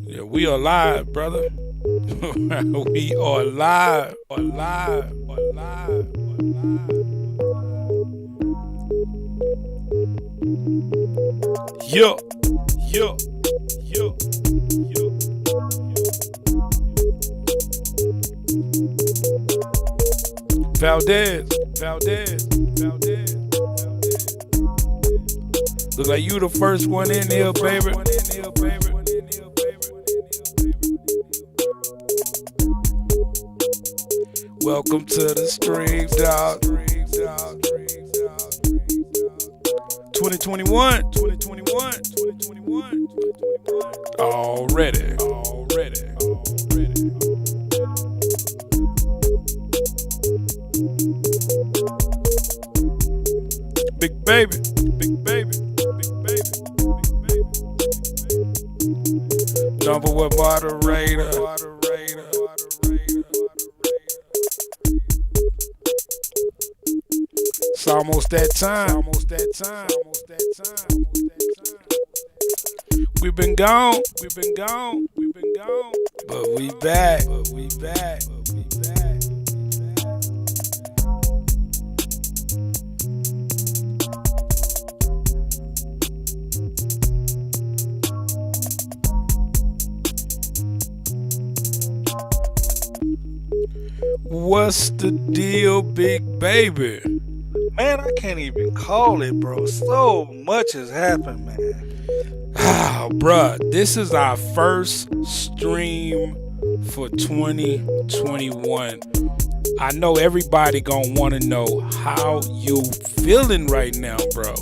Yeah, we are live, brother. We are live, alive. Yo. Valdez. Look like you the first one in here, baby. Welcome to the stream, dog. 2021. Already. Big baby. Number one moderator. It's almost that time. We've been gone. But we back. What's the deal, big baby? Man, I can't even call it, bro. So much has happened, man. Bruh, this is our first stream for 2021. I know everybody gonna want to know how you feeling right now, bro.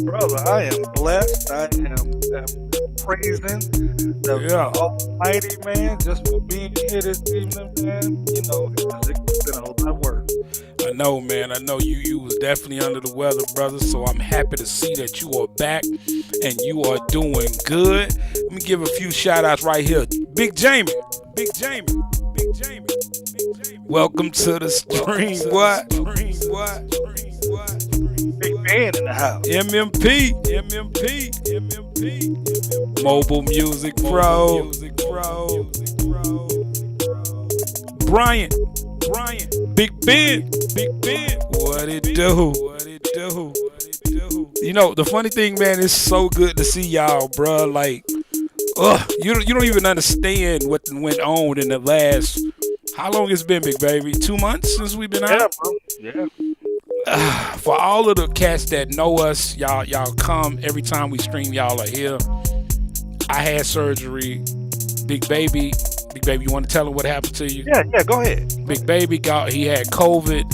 Brother, I am blessed. I am praising the Almighty, man, just for being here this evening, man. You know, it's been a lot of work. I know, man. I know you was definitely under the weather, brother. So I'm happy to see that you are back and you are doing good. Let me give a few shout outs right here. Big Jamie. Welcome to the stream. What? Big man in the house. MMP. Mobile Music Pro. Brian. Big Ben. What it do? You know, the funny thing, man, it's so good to see y'all, bro. Like, you don't even understand what went on in the last. How long it's been, Big Baby? 2 months since we've been out? Yeah, bro. Yeah. For all of the cats that know us, y'all come every time we stream. Y'all are here. I had surgery. Big Baby, you want to tell them what happened to you? Yeah, go ahead. Big Baby he had COVID.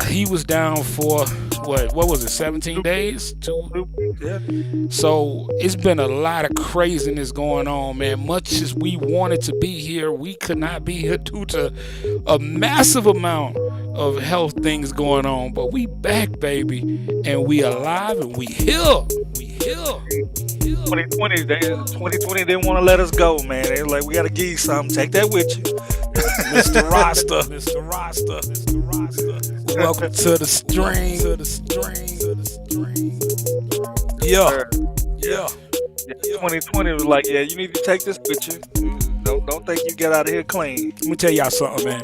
He was down for what was it, 17 days? 2 weeks. Yeah. So it's been a lot of craziness going on, man. Much as we wanted to be here, we could not be here due to a massive amount of health things going on. But we back, baby, and we alive and we here. 2020, they didn't want to let us go, man. They were like, we got to give you something. Take that with you. Mr. Roster. Welcome to the stream. Yeah. 2020 was like, yeah, you need to take this with you. Don't think you get out of here clean. Let me tell y'all something, man.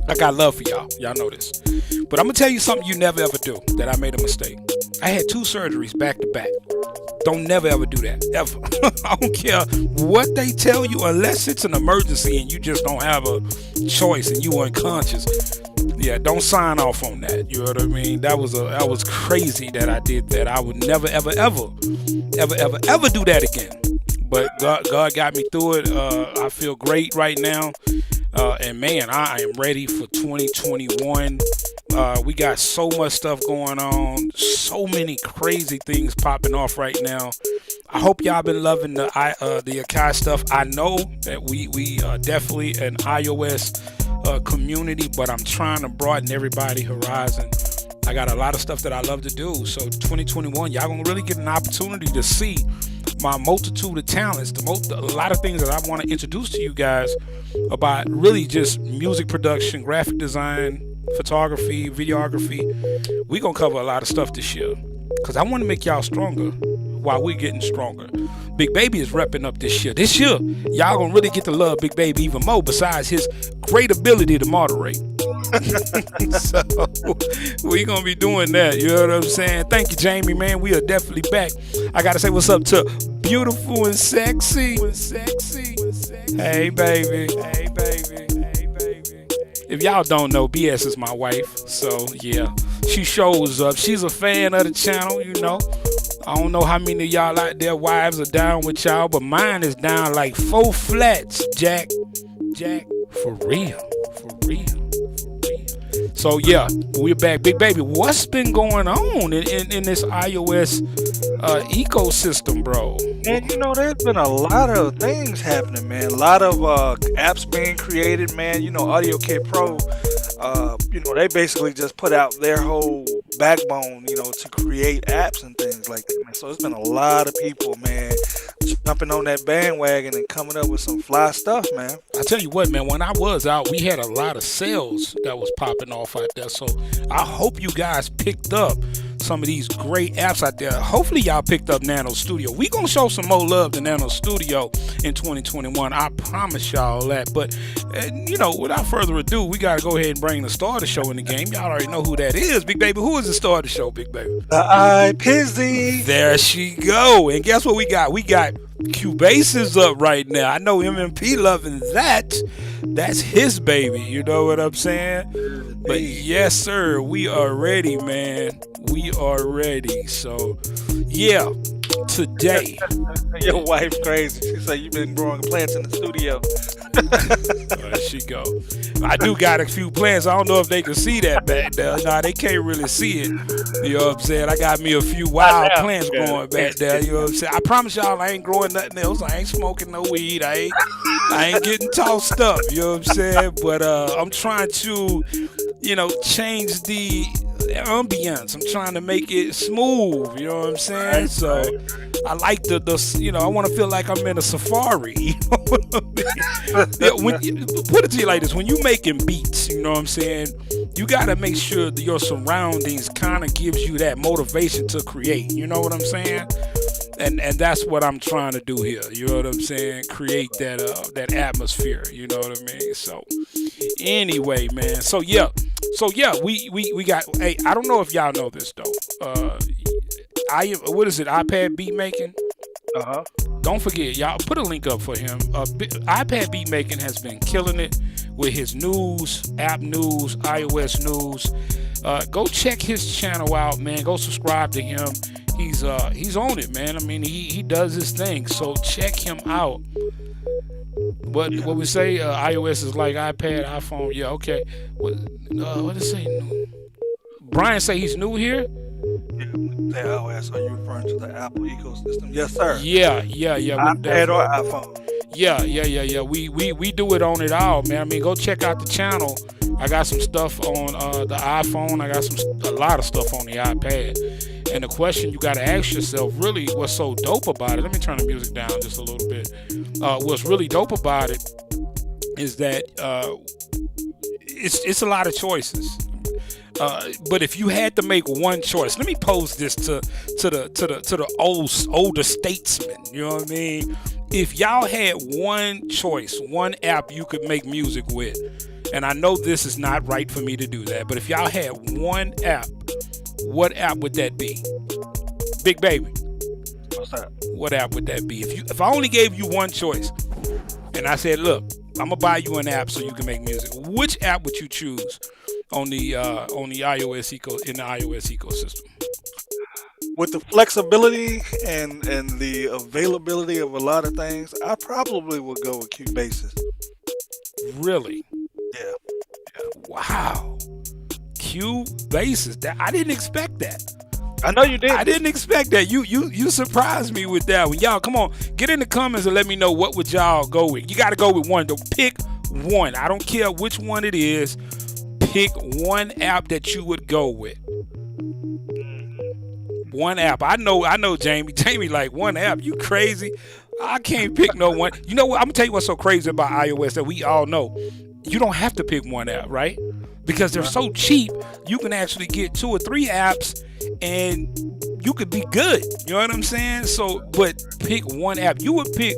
I got love for y'all. Y'all know this. But I'm going to tell you something you never ever do, that I made a mistake. I had 2 surgeries back to back. Don't never ever do that, ever. I don't care what they tell you, unless it's an emergency and you just don't have a choice and you unconscious. Yeah, don't sign off on that. You know what I mean? That was crazy that I did that. I would never ever do that again. But God got me through it. I feel great right now. And man, I am ready for 2021. We got so much stuff going on, so many crazy things popping off right now. I hope y'all been loving the Akai stuff. I know that we are definitely an iOS community, but I'm trying to broaden everybody's horizon. I got a lot of stuff that I love to do. So 2021, y'all gonna really get an opportunity to see my multitude of talents, a lot of things that I want to introduce to you guys about really just music production, graphic design, photography, videography. We gonna cover a lot of stuff this year because I want to make y'all stronger while we're getting stronger. Big Baby is repping up this year. This year, y'all gonna really get to love Big Baby even more, besides his great ability to moderate. So we gonna be doing that. You know what I'm saying? Thank you, Jamie, man. We are definitely back. I gotta say what's up to Beautiful and Sexy. Hey baby. If y'all don't know, BS is my wife. So yeah, she shows up. She's a fan of the channel, you know. I don't know how many of y'all out there wives are down with y'all, but mine is down like 4 flats, Jack, for real. So yeah, we're back. Big Baby, what's been going on in this iOS ecosystem, bro? And you know, there's been a lot of things happening, man. A lot of apps being created, man. You know, AudioKit Pro, you know, they basically just put out their whole backbone, you know, to create apps and things like that, man. So it's been a lot of people, man, jumping on that bandwagon and coming up with some fly stuff, man. I tell you what, man, when I was out, we had a lot of sales that was popping off out there. So I hope you guys picked up some of these great apps out there. Hopefully y'all picked up Nano Studio. We gonna show some more love to Nano Studio in 2021. I promise y'all that. But you know, without further ado, we gotta go ahead and bring the star of the show in the game. Y'all already know who that is, Big Baby. Who is the star of the show, Big Baby? Pizzy. There she go. And guess what we got? We got Cubasis up right now. I know MMP loving that. That's his baby. You know what I'm saying? But yes, sir, we are ready, man. We are ready. So Yeah, today. Your wife crazy. She said you've been growing plants in the studio. There she go. I do got a few plants. I don't know if they can see that back there. Nah, they can't really see it. You know what I'm saying? I got me a few wild plants growing back there. You know what I'm saying? I promise y'all I ain't growing nothing else. I ain't smoking no weed. I ain't getting tossed up. You know what I'm saying? But I'm trying to, change the ambiance. I'm trying to make it smooth. You know what I'm saying? So I like the I want to feel like I'm in a safari. You know what I mean? Put it to you like this: when you making beats, you know what I'm saying, you gotta make sure that your surroundings kind of gives you that motivation to create. You know what I'm saying? And that's what I'm trying to do here. You know what I'm saying? Create that atmosphere. You know what I mean? So anyway, man. So yeah, we got. Hey, I don't know if y'all know this though. What is it? iPad beat making. Don't forget, y'all put a link up for him. iPad beat making has been killing it with his news, app news, iOS news. Go check his channel out, man. Go subscribe to him. He's on it, man. I mean, he does his thing. So check him out. What we say? iOS is like iPad, iPhone. Yeah, okay. What did it say? Brian say he's new here. Yeah, iOS. Are you referring to the Apple ecosystem? Yes, sir. Yeah. iPad or iPhone. Yeah. We do it on it all, man. I mean, go check out the channel. I got some stuff on the iPhone. I got a lot of stuff on the iPad. And the question you got to ask yourself, really, what's so dope about it? Let me turn the music down just a little bit. What's really dope about it is that it's a lot of choices. But if you had to make one choice, let me pose this to the older statesmen. You know what I mean? If y'all had one choice, one app you could make music with, and I know this is not right for me to do that, but if y'all had one app, what app would that be? Big Baby. What's that? What app would that be? If I only gave you one choice, and I said, look, I'm gonna buy you an app so you can make music, which app would you choose on the iOS in the iOS ecosystem? With the flexibility and the availability of a lot of things, I probably would go with Cubasis. Really? Yeah. Wow. Cubasis. I didn't expect that. I know you did. I didn't expect that. You surprised me with that one. Y'all, come on, get in the comments and let me know what would y'all go with. You got to go with one. Don't pick one. I don't care which one it is. Pick one app that you would go with. One app. I know Jamie. Jamie like one app. You crazy? I can't pick no one. You know what? I'm gonna tell you what's so crazy about iOS that we all know. You don't have to pick one app, right? Because they're so cheap, you can actually get 2 or 3 apps and you could be good. You know what I'm saying? So, but pick one app. You would pick,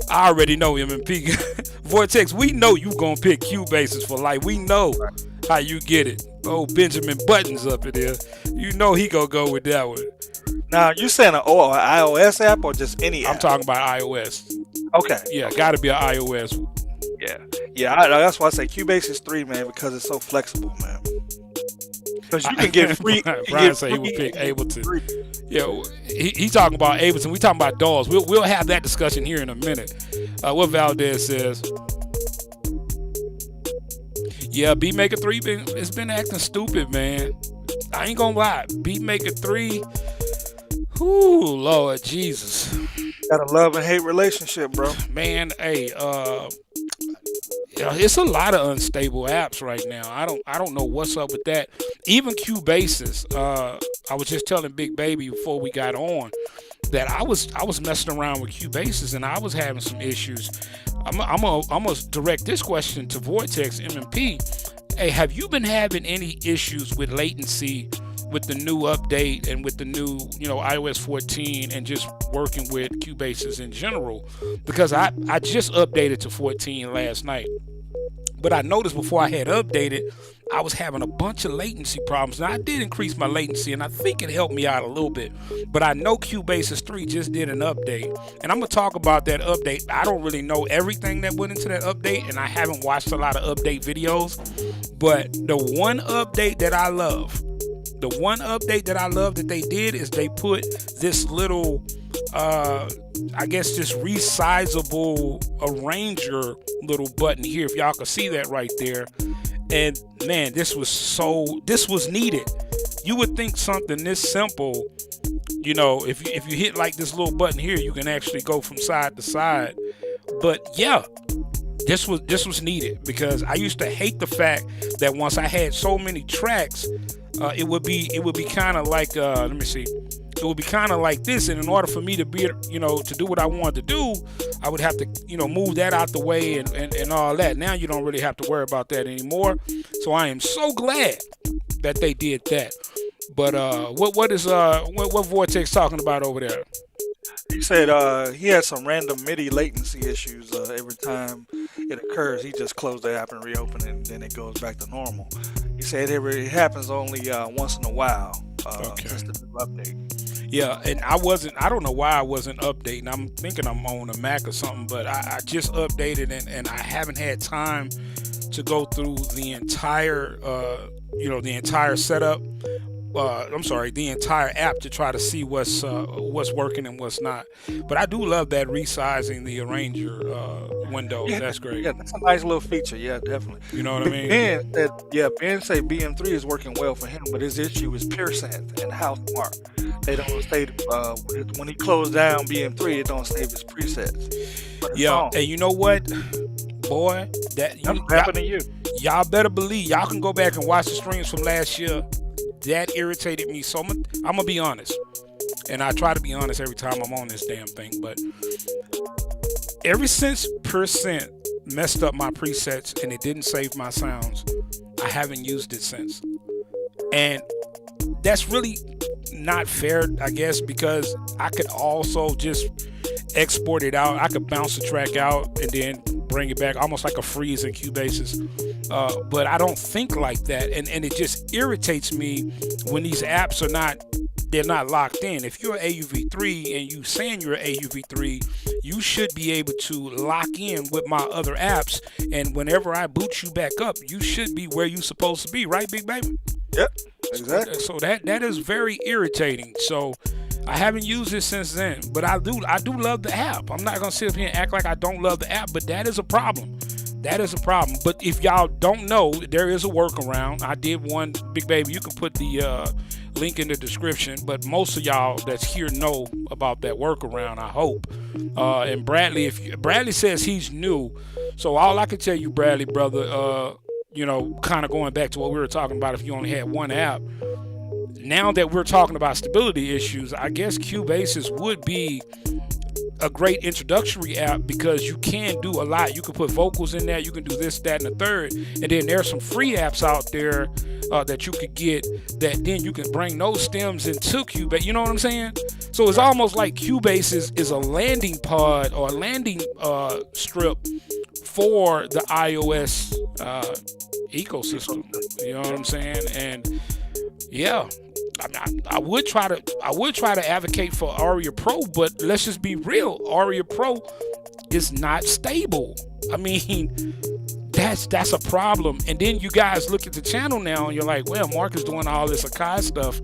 I already know M&P. Vortex, we know you gonna pick Cubasis for life. We know how you get it. Oh, Benjamin Buttons up in there. You know he gonna go with that one. Now, you saying an iOS app or just any app? I'm talking about iOS. Okay. Yeah, gotta be an iOS. Yeah. That's why I say Cubasis 3, man, because it's so flexible, man. Because you can get free. Brian said he would pick Ableton. Yeah, he talking about Ableton. We talking about DAWs. We'll have that discussion here in a minute. What Valdez says. Yeah, BeatMaker 3 it's been acting stupid, man. I ain't gonna lie. BeatMaker 3. Ooh, Lord Jesus. Got a love and hate relationship, bro. Man, hey, it's a lot of unstable apps right now. I don't know what's up with that. Even Cubasis. I was just telling Big Baby before we got on that I was messing around with Cubasis and I was having some issues. I'm gonna direct this question to Vortex M&P. Hey, have you been having any issues with latency with the new update and with the new, iOS 14 and just working with Cubasis in general? Because I just updated to 14 last night. But I noticed before I had updated, I was having a bunch of latency problems. Now, I did increase my latency, and I think it helped me out a little bit. But I know Cubasis 3 just did an update. And I'm going to talk about that update. I don't really know everything that went into that update, and I haven't watched a lot of update videos. But the one update that I love The one update that I love that they did is they put this little, I guess, this resizable arranger little button here. If y'all can see that right there. And man, this was needed. You would think something this simple, you know, if you hit like this little button here, you can actually go from side to side. But yeah, this was needed, because I used to hate the fact that once I had so many tracks, it would be kind of like let me see. It would be kind of like this, and in order for me to be, you know, to do what I wanted to do, I would have to, you know, move that out the way and all that. Now you don't really have to worry about that anymore. So I am so glad that they did that. But what Vortex talking about over there? He said he had some random MIDI latency issues every time it occurs. He just closed the app and reopened it, and then it goes back to normal. He said it happens only once in a while. Just a new update. Yeah, and I don't know why I wasn't updating. I'm thinking I'm on a Mac or something, but I just updated, and I haven't had time to go through the entire, the entire setup. The entire app to try to see what's working and what's not. But I do love that resizing the arranger window. Yeah, that's great. Yeah, that's a nice little feature. Yeah, definitely. You know what I mean? Ben said BM3 is working well for him, but his issue is PureSynth and HouseMark. They don't save when he closed down BM3, it don't save his presets. Yeah, and you know what, boy, that's happened to you. Y'all better believe, y'all can go back and watch the streams from last year. That irritated me so much. I'm gonna be honest, and I try to be honest every time I'm on this damn thing, but ever since Percent messed up my presets and it didn't save my sounds, I haven't used it since. And that's really not fair, I guess, because I could also just export it out. I could bounce the track out and then bring it back, almost like a freeze in Cubasis. But I don't think like that, and it just irritates me when these apps they're not locked in. If you're AUV3 and you saying you're AUV3, you should be able to lock in with my other apps, and whenever I boot you back up, you should be where you're supposed to be, right, big baby? Yep, exactly. So that is very irritating. So I haven't used it since then, but I do love the app. I'm not gonna sit up here and act like I don't love the app, but that is a problem. That is a problem. But if y'all don't know, there is a workaround. I did one, big baby. You can put the link in the description, but most of y'all that's here know about that workaround, I hope. And Bradley, Bradley says he's new, so all I can tell you, Bradley, brother, kind of going back to what we were talking about, if you only had one app, now that we're talking about stability issues, I guess Cubasis would be a great introductory app, because you can do a lot. You can put vocals in there, you can do this, that, and the third, and then there's some free apps out there that you could get, that then you can bring those stems into Cubase. You know what I'm saying? So it's almost like Cubase is a landing pod or a landing strip for the iOS ecosystem. You know what I'm saying? And yeah, I would try to advocate for Aria Pro, but let's just be real. Aria Pro is not stable. I mean, that's a problem. And then you guys look at the channel now and you're like, well, Mark is doing all this Akai stuff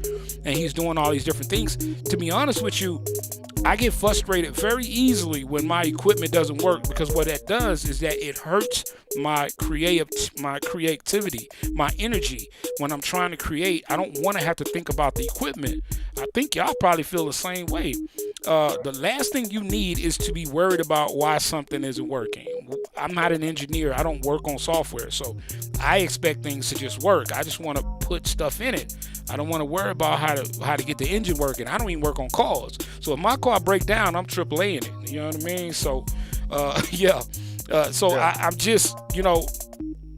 and he's doing all these different things. To be honest with you, I get frustrated very easily when my equipment doesn't work, because what that does is that it hurts my creativity, my energy. When I'm trying to create, I don't want to have to think about the equipment. I think y'all probably feel the same way. The last thing you need is to be worried about why something isn't working. I'm not an engineer. I don't work on software, so I expect things to just work. I just want to put stuff in it. I don't want to worry about how to get the engine working. I don't even work on cars. So if my car break down, I'm AAA in it. You know what I mean? So, yeah. I'm just,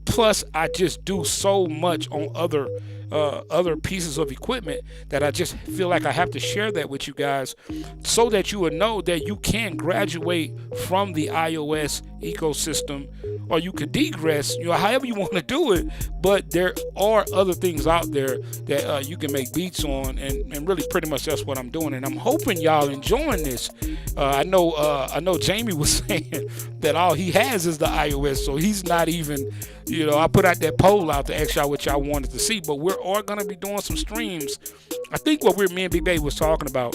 plus I just do so much on other pieces of equipment that I just feel like I have to share that with you guys, so that you would know that you can graduate from the iOS ecosystem, or you could degress, however you want to do it. But there are other things out there that you can make beats on, and really pretty much that's what I'm doing. And I'm hoping y'all enjoying this. I know Jamie was saying that all he has is the iOS, so he's not even, I put out that poll out to ask y'all what y'all wanted to see, but we're all going to be doing some streams. I think what me and Big Baby was talking about,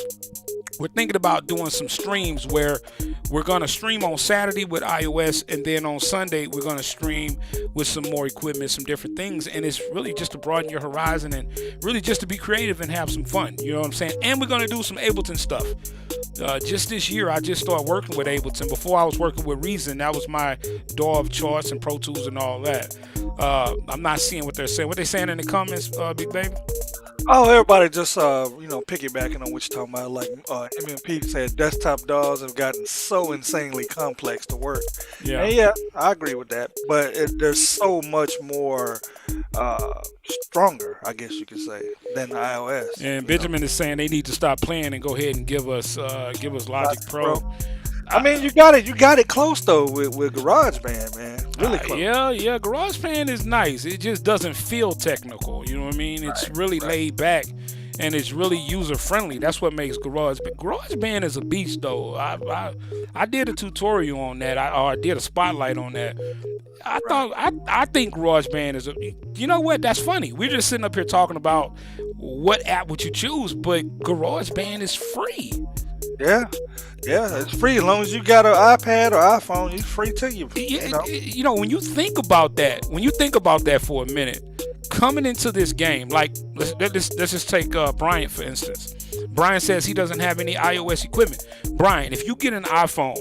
we're thinking about doing some streams where we're going to stream on Saturday with iOS, and then on Sunday we're going to stream with some more equipment, some different things, and it's really just to broaden your horizon and really just to be creative and have some fun, you know what I'm saying? And we're going to do some Ableton stuff. Just this year I just started working with Ableton. Before I was working with Reason. That was my DAW of choice, and Pro Tools and all that. I'm not seeing what they're saying. What they saying in the comments, Big Baby? Oh, everybody just piggybacking on what you're talking about. Like MMP said, desktop DAWs have gotten so insanely complex to work. Yeah, and yeah, I agree with that. But there's so much more stronger, I guess you could say, than iOS. And Benjamin is saying they need to stop playing and go ahead and give us Logic Pro. I mean, you got it close though with GarageBand, man. Really close. Yeah, GarageBand is nice. It just doesn't feel technical. You know what I mean? It's really laid back, and it's really user friendly. That's what makes GarageBand is a beast, though. I did a tutorial on that. I did a spotlight on that. I think GarageBand is you know what? That's funny. We're just sitting up here talking about what app would you choose, but GarageBand is free. Yeah, it's free as long as you got an iPad or iPhone. It's free to you. When you think about that for a minute, coming into this game, like let's just take Brian for instance. Brian says he doesn't have any iOS equipment. Brian, if you get an iPhone,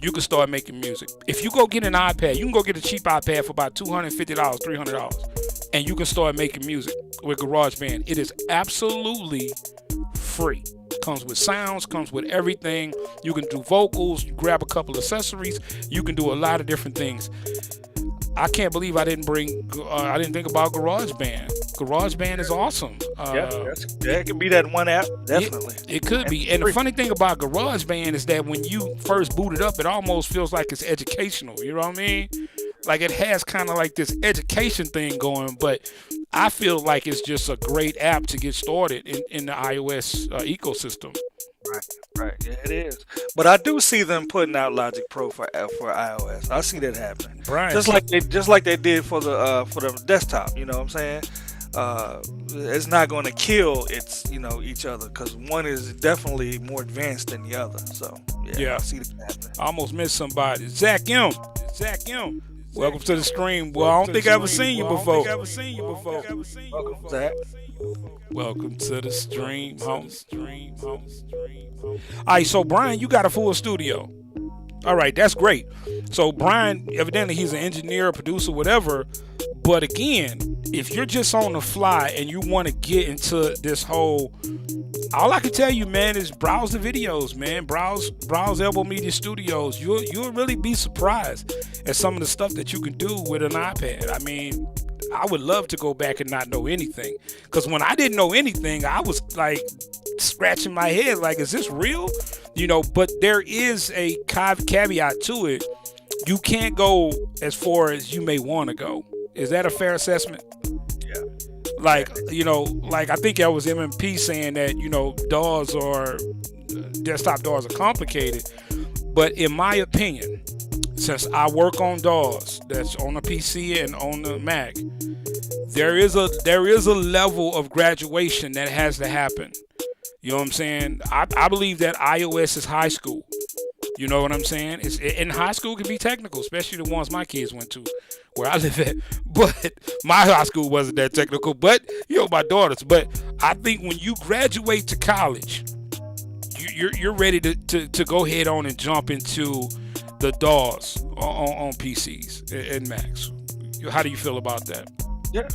you can start making music. If you go get an iPad, you can go get a cheap iPad for about $250, $300, and you can start making music with GarageBand. It is absolutely free. Comes with sounds, comes with everything. You can do vocals, you grab a couple accessories, you can do a lot of different things. I can't believe I didn't think about GarageBand. GarageBand is awesome. It could be that one app, definitely. It could be. And the funny thing about GarageBand is that when you first boot it up, it almost feels like it's educational. You know what I mean? Like it has kind of like this education thing going, but I feel like it's just a great app to get started in the iOS ecosystem. Right. Yeah, it is. But I do see them putting out Logic Pro for iOS. I see that happening. Right. Just like they did for the desktop. You know what I'm saying? It's not going to kill each other, because one is definitely more advanced than the other. So yeah. I see that happening. I almost missed somebody. Zach M. Welcome to the stream. Well, I don't think I've ever seen you before. Welcome, Zach. Welcome to the stream, home. All right, so Brian, you got a full studio. All right, that's great. So Brian, evidently he's an engineer, producer, whatever. But again, if you're just on the fly and you want to get into this whole, all I can tell you, man, is browse the videos, man. Browse elbowmedia Studios. You'll really be surprised at some of the stuff that you can do with an iPad. I mean, I would love to go back and not know anything, because when I didn't know anything, I was like scratching my head, like, is this real? But there is a caveat to it. You can't go as far as you may want to go. Is that a fair assessment? Yeah. Like I think that was MMP saying that, DAWs are desktop DAWs are complicated. But in my opinion, since I work on DAWs that's on the PC and on the Mac, there is a level of graduation that has to happen. You know what I'm saying? I believe that iOS is high school. You know what I'm saying? In high school can be technical, especially the ones my kids went to, where I live at. But my high school wasn't that technical. But my daughters. But I think when you graduate to college, you're ready to go ahead on and jump into the DAWs on PCs and Macs. How do you feel about that? Yeah.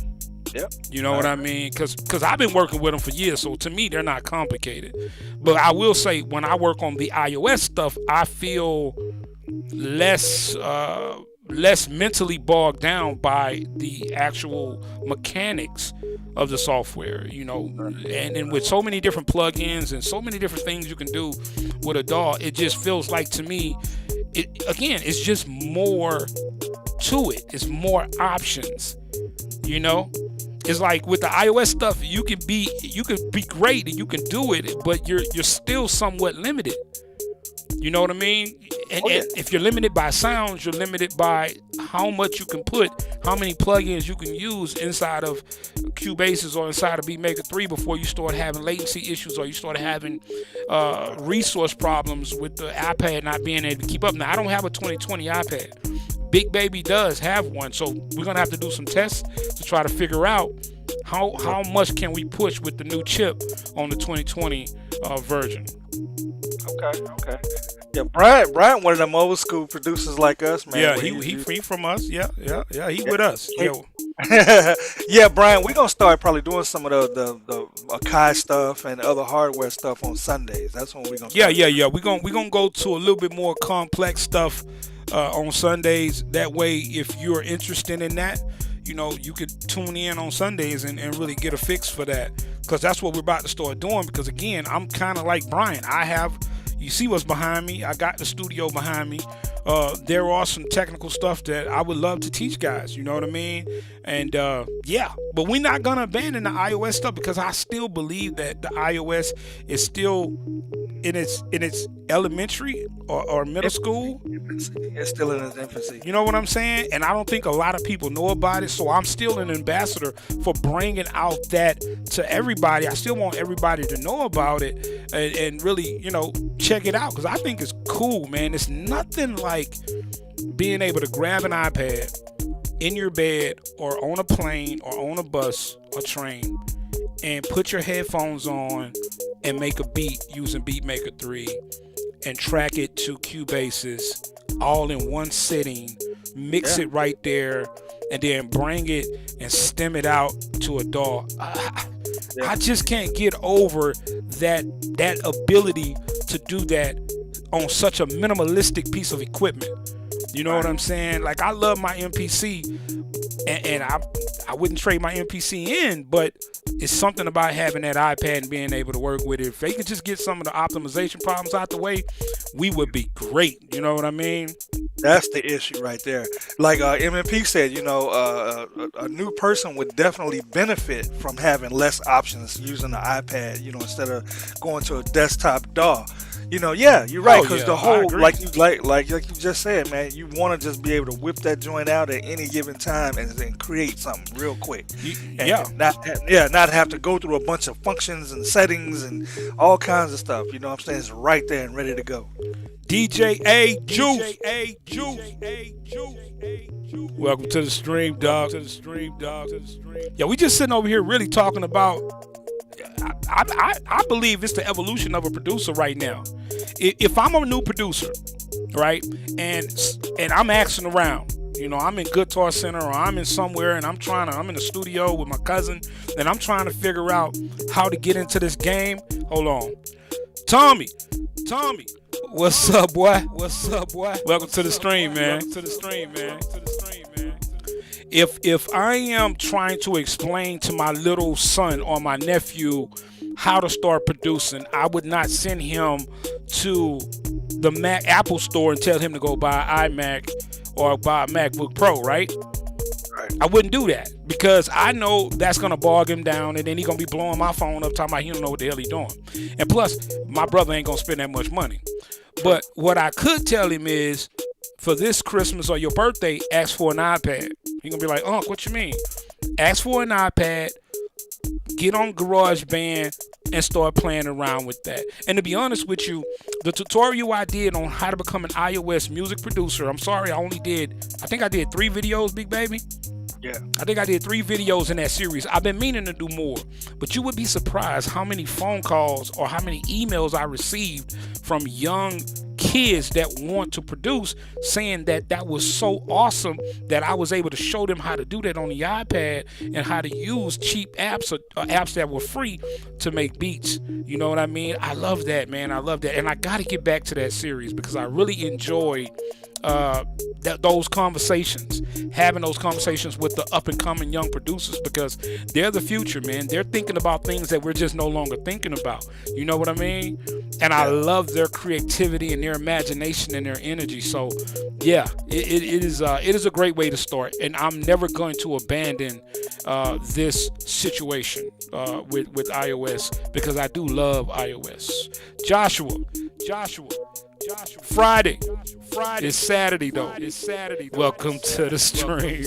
You know what I mean? Because I've been working with them for years, so to me, they're not complicated. But I will say, when I work on the iOS stuff, I feel less mentally bogged down by the actual mechanics of the software, and with so many different plugins and so many different things you can do with a DAW, it just feels like, to me, again, it's just more to it. It's more options. You know, it's like with the iOS stuff, you can be great and you can do it, but you're still somewhat limited. You know what I mean? And if you're limited by sounds, you're limited by how much you can put, how many plugins you can use inside of Cubasis or inside of BeatMaker 3 before you start having latency issues or you start having resource problems with the iPad not being able to keep up. Now, I don't have a 2020 iPad. Big Baby does have one, so we're going to have to do some tests to try to figure out how much can we push with the new chip on the 2020 version. Okay. Yeah, Brian, one of them old school producers like us, man. Yeah, he free from us. Yeah, he with us. Yeah, Brian, we're gonna start probably doing some of the Akai stuff and other hardware stuff on Sundays. That's when we're gonna start. Yeah. We're gonna go to a little bit more complex stuff on Sundays. That way, if you're interested in that, you know, you could tune in on Sundays and really get a fix for that, because that's what we're about to start doing. Because again, I'm kind of like Brian. You see what's behind me. I got the studio behind me. There are some technical stuff that I would love to teach guys. You know what I mean? And but we're not gonna abandon the iOS stuff, because I still believe that the iOS is still in its elementary or middle school. It's still in its infancy. You know what I'm saying? And I don't think a lot of people know about it. So I'm still an ambassador for bringing out that to everybody. I still want everybody to know about it and really, you know, check it out, because I think it's cool, man. It's nothing like being able to grab an iPad in your bed or on a plane or on a bus or train and put your headphones on and make a beat using BeatMaker 3 and track it to Cubasis all in one sitting, mix it right there, and then bring it and stem it out to a DAW. I just can't get over that ability to do that on such a minimalistic piece of equipment. You know what I'm saying? Like, I love my MPC, and I wouldn't trade my MPC in, but it's something about having that iPad and being able to work with it. If they could just get some of the optimization problems out the way, we would be great. You know what I mean? That's the issue right there. Like MMP said, you know, a new person would definitely benefit from having less options using the iPad, you know, instead of going to a desktop DAW. You know, yeah, you're right, because the whole, like you just said, man, you want to just be able to whip that joint out at any given time and then create something real quick. Not have to go through a bunch of functions and settings and all kinds of stuff. You know what I'm saying? It's right there and ready to go. DJ A Juice. Welcome to the stream, dog. Yeah, we just sitting over here really talking about. I believe it's the evolution of a producer right now. If I'm a new producer, right, and I'm asking around, you know, I'm in Guitar Center or I'm in somewhere and I'm in the studio with my cousin and I'm trying to figure out how to get into this game. Hold on. Tommy, what's up, boy? Welcome to the stream, man. If I am trying to explain to my little son or my nephew how to start producing, I would not send him to the Apple store and tell him to go buy an iMac or buy a MacBook Pro, right? I wouldn't do that, because I know that's going to bog him down, and then he's going to be blowing my phone up talking about he don't know what the hell he's doing. And plus, my brother ain't going to spend that much money. But what I could tell him is, for this Christmas or your birthday, ask for an iPad. He's going to be like, Unc, what you mean? Ask for an iPad, get on GarageBand, and start playing around with that. And to be honest with you, the tutorial I did on how to become an iOS music producer, I'm sorry, I think I did 3 videos, Big Baby. Yeah. I think I did 3 videos in that series. I've been meaning to do more, but you would be surprised how many phone calls or how many emails I received from young kids that want to produce, saying that was so awesome that I was able to show them how to do that on the iPad and how to use cheap apps or apps that were free to make beats. You know what I mean? I love that, man. I love that. And I got to get back to that series because I really enjoyed those conversations, having those conversations with the up and coming young producers, because they're the future, man. They're thinking about things that we're just no longer thinking about. You know what I mean? And I love their creativity and their imagination and their energy. So yeah, it is a great way to start. And I'm never going to abandon this situation with iOS, because I do love iOS. Joshua. Friday. It's Saturday though. Welcome to the stream.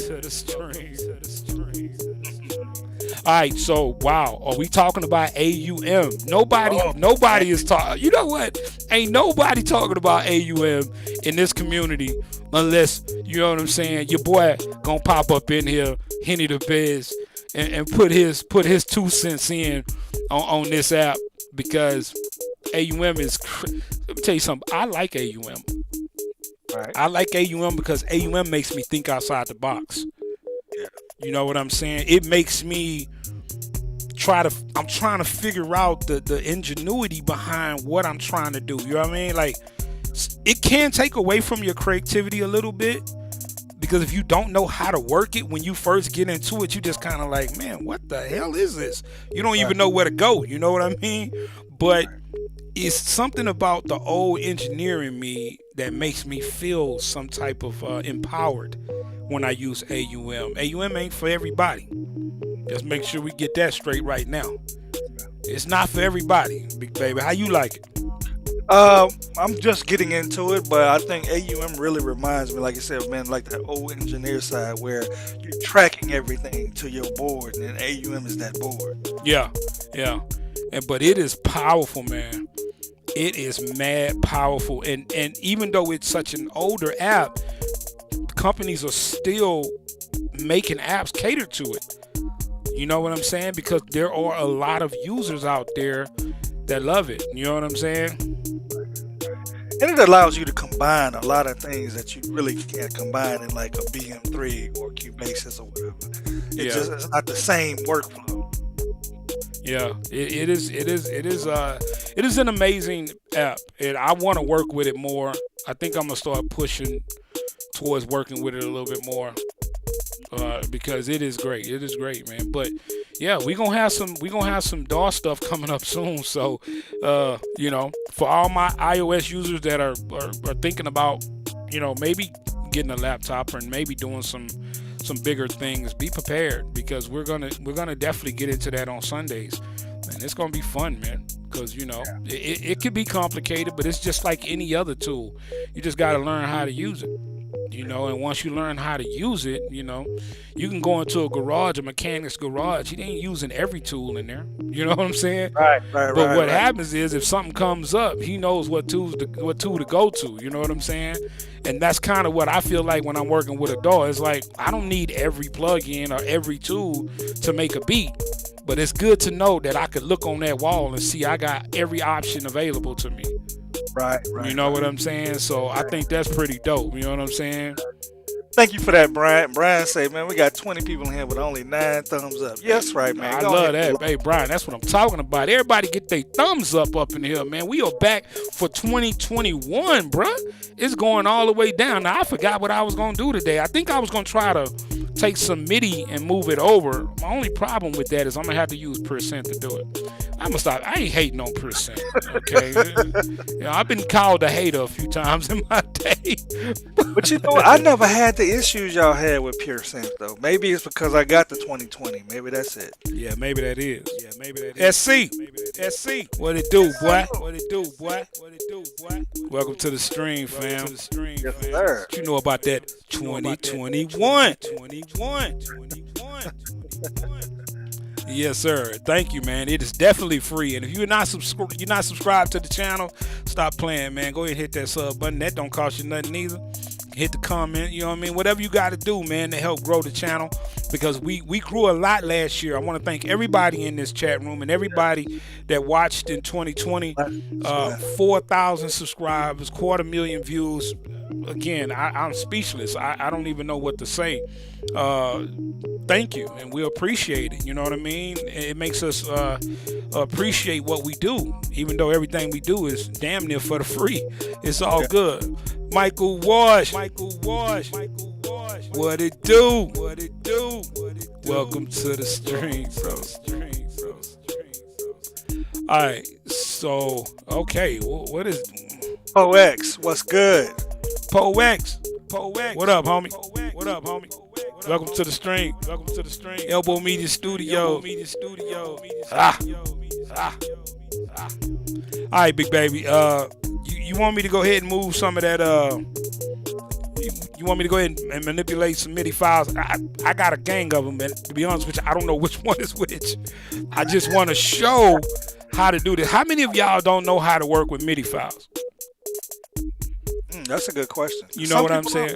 All right, so wow, are we talking about AUM? Nobody is talking. You know what? Ain't nobody talking about AUM in this community unless, you know what I'm saying, your boy gonna pop up in here, Henny the Biz, and put his 2 cents in on this app, because AUM is. Let me tell you something. I like AUM. Right. I like AUM because AUM makes me think outside the box. Yeah. You know what I'm saying? It makes me I'm trying to figure out the ingenuity behind what I'm trying to do. You know what I mean? Like, it can take away from your creativity a little bit, because if you don't know how to work it when you first get into it, you just kind of like, man, what the hell is this? You don't even know where to go. You know what I mean? But it's something about the old engineer in me that makes me feel some type of empowered when I use AUM. AUM ain't for everybody. Just make sure we get that straight right now. It's not for everybody, big baby. How you like it? I'm just getting into it, but I think AUM really reminds me, like you said, man, like that old engineer side where you're tracking everything to your board, and AUM is that board. Yeah. But it is powerful, man. It is mad powerful, and even though it's such an older app, companies are still making apps catered to it. You know what I'm saying? Because there are a lot of users out there that love it. You know what I'm saying? And it allows you to combine a lot of things that you really can't combine in like a BM3 or Cubasis or whatever. It's not the same workflow. Yeah, it is an amazing app, and I want to work with it more. I think I'm gonna start pushing towards working with it a little bit more, because it is great. It is great, man. But yeah, we gonna have some DAW stuff coming up soon. So, you know, for all my iOS users that are thinking about, you know, maybe getting a laptop and maybe doing some bigger things, be prepared, because we're gonna definitely get into that on Sundays, and it's gonna be fun, man. Because, you know, it could be complicated, but it's just like any other tool. You just got to learn how to use it, you know. And once you learn how to use it, you know, you can go into a mechanic's garage. He ain't using every tool in there. You know what I'm saying? Right. But what happens is, if something comes up, he knows what tool to go to. You know what I'm saying? And that's kind of what I feel like when I'm working with a DAW. It's like, I don't need every plugin or every tool to make a beat. But it's good to know that I could look on that wall and see I got every option available to me. Right. You know what I'm saying? So I think that's pretty dope. You know what I'm saying? Thank you for that, Brian. Brian say, man, we got 20 people in here with only 9 thumbs up. Yes, right, man. I love that. Hey, Brian, that's what I'm talking about. Everybody get their thumbs up in here, man. We are back for 2021, bruh. It's going all the way down. Now, I forgot what I was going to do today. I think I was going to try to take some Midi and move it over. My only problem with that is I'm going to have to use percent to do it. I'm going to stop. I ain't hating on percent, okay? You know, I've been called a hater a few times in my day. But you know what? I never had the issues y'all had with percent, though. Maybe it's because I got the 2020. Maybe that's it. Yeah, maybe that is. SC. What it do, boy? Welcome to the stream, fam. Yes, sir. What you know about that 2021? Yes, sir. Thank you, man. It is definitely free. And if you're not subscribed to the channel, stop playing, man. Go ahead and hit that sub button. That don't cost you nothing either. Hit the comment, you know what I mean? Whatever you got to do, man, to help grow the channel, because we grew a lot last year. I want to thank everybody in this chat room and everybody that watched in 2020. 4,000 subscribers, 250,000 views. Again, I'm speechless. I don't even know what to say. Thank you, and we appreciate it. You know what I mean? It makes us appreciate what we do, even though everything we do is damn near for the free. It's all good. Michael Wash. What it do? Welcome to the stream, bro. Alright, so, okay, what is... PoX, what's good? PoX. What up, homie? Welcome to the stream. Elbow Media Studio. Alright, big baby. You want me to go ahead and move some of that, you want me to go ahead and manipulate some MIDI files? I got a gang of them, man. To be honest with you, I don't know which one is which. I just want to show how to do this. How many of y'all don't know how to work with MIDI files? That's a good question. You know what I'm saying?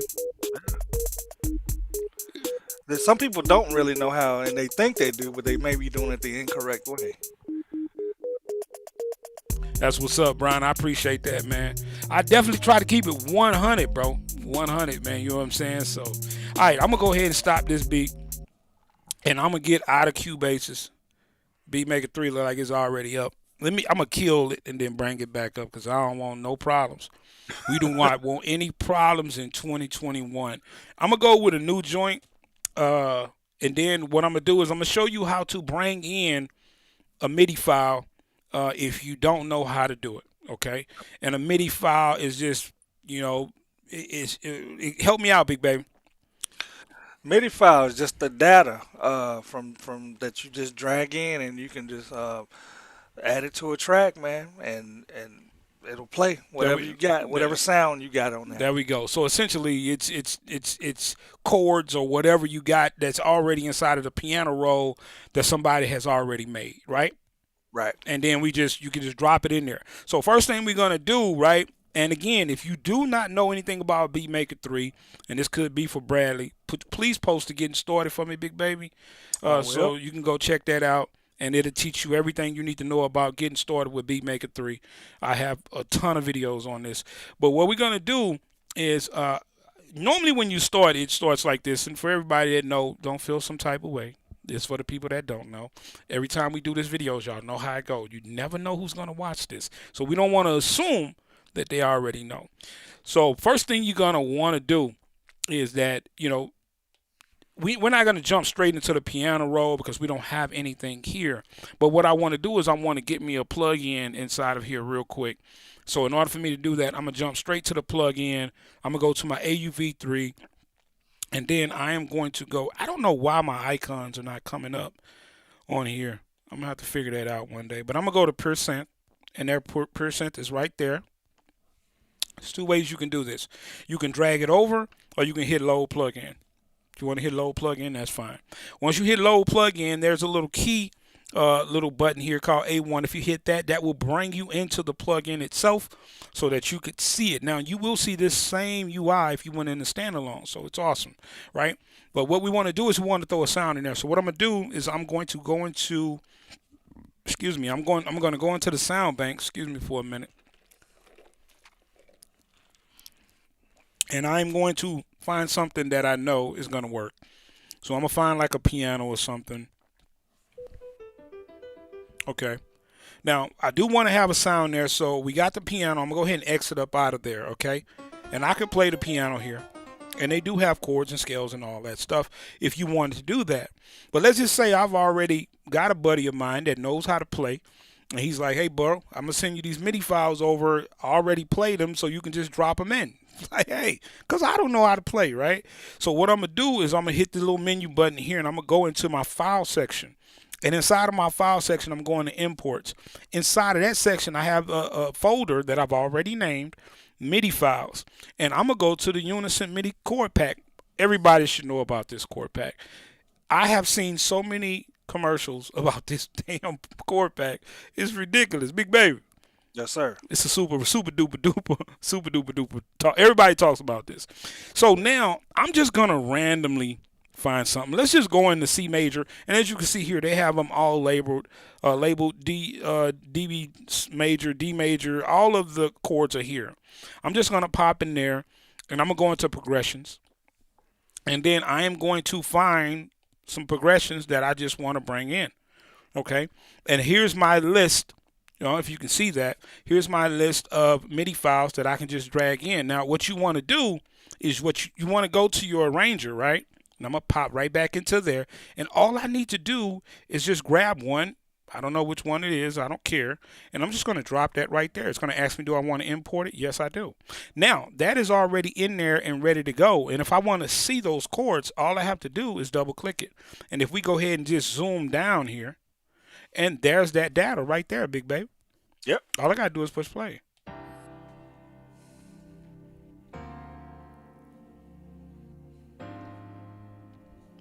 Some people don't really know how, and they think they do, but they may be doing it the incorrect way. That's what's up, Brian. I appreciate that, man. I definitely try to keep it 100, bro. 100, man. You know what I'm saying? So, all right, I'm going to go ahead and stop this beat, and I'm going to get out of Cubasis. BeatMaker 3 look like it's already up. I'm going to kill it and then bring it back up because I don't want no problems. We do not want any problems in 2021. I'm going to go with a new joint, and then what I'm going to do is I'm going to show you how to bring in a MIDI file if you don't know how to do it, okay? And a MIDI file is just, you know, help me out, big baby. MIDI file is just the data from that you just drag in, and you can just add it to a track, man, and it'll play whatever you got, whatever sound you got on there. There we go. So essentially, it's chords or whatever you got that's already inside of the piano roll that somebody has already made, right? Right. And then you can just drop it in there. So first thing we're gonna do, right? And again, if you do not know anything about BeatMaker 3, and this could be for Bradley, please post to getting started for me, big baby. So you can go check that out, and it'll teach you everything you need to know about getting started with BeatMaker 3. I have a ton of videos on this. But what we're gonna do is, normally when you start, it starts like this. And for everybody that know, don't feel some type of way. This for the people that don't know. Every time we do this videos, y'all know how it goes. You never know who's gonna watch this, so we don't want to assume that they already know. So first thing you're gonna want to do is that, you know, we're not gonna jump straight into the piano roll because we don't have anything here. But what I want to do is I want to get me a plug-in inside of here real quick. So in order for me to do that, I'm gonna jump straight to the plug-in. I'm gonna go to my AUV3. And then I am going to go, I don't know why my icons are not coming up on here. I'm going to have to figure that out one day. But I'm going to go to percent, and their percent is right there. There's two ways you can do this. You can drag it over, or you can hit load plug-in. If you want to hit load plug-in, that's fine. Once you hit load plug-in, there's a little key, little button here called A1. If you hit that, that will bring you into the plug-in itself so that you could see it. Now, you will see this same UI if you went in the standalone, so it's awesome, right? But what we want to do is we want to throw a sound in there. So what I'm going to do is I'm going to go into, I'm going to go into the sound bank, excuse me for a minute. And I'm going to find something that I know is going to work. So I'm going to find like a piano or something. Okay. Now, I do want to have a sound there, so we got the piano. I'm going to go ahead and exit up out of there, okay? And I can play the piano here. And they do have chords and scales and all that stuff if you wanted to do that. But let's just say I've already got a buddy of mine that knows how to play. And he's like, hey, bro, I'm going to send you these MIDI files over. I already played them, so you can just drop them in. Like, hey, because I don't know how to play, right? So what I'm going to do is I'm going to hit the little menu button here, and I'm going to go into my file section. And inside of my file section, I'm going to imports. Inside of that section, I have a folder that I've already named MIDI files. And I'm going to go to the Unison MIDI chord pack. Everybody should know about this chord pack. I have seen so many commercials about this damn chord pack. It's ridiculous. Big baby. Yes, sir. It's a super duper talk. Everybody talks about this. So now I'm just going to randomly find something. Let's just go into C major, and as you can see here, they have them all labeled D major, D major. All of the chords are here. I'm just gonna pop in there, and I'm gonna go into progressions, and then I am going to find some progressions that I just want to bring in. Okay, and here's my list You know, if you can see that, here's my list of MIDI files that I can just drag in. Now, what you want to do is you want to go to your arranger, right? And I'm going to pop right back into there. And all I need to do is just grab one. I don't know which one it is. I don't care. And I'm just going to drop that right there. It's going to ask me, do I want to import it? Yes, I do. Now, that is already in there and ready to go. And if I want to see those chords, all I have to do is double click it. And if we go ahead and just zoom down here, and there's that data right there, big baby. Yep. All I got to do is push play.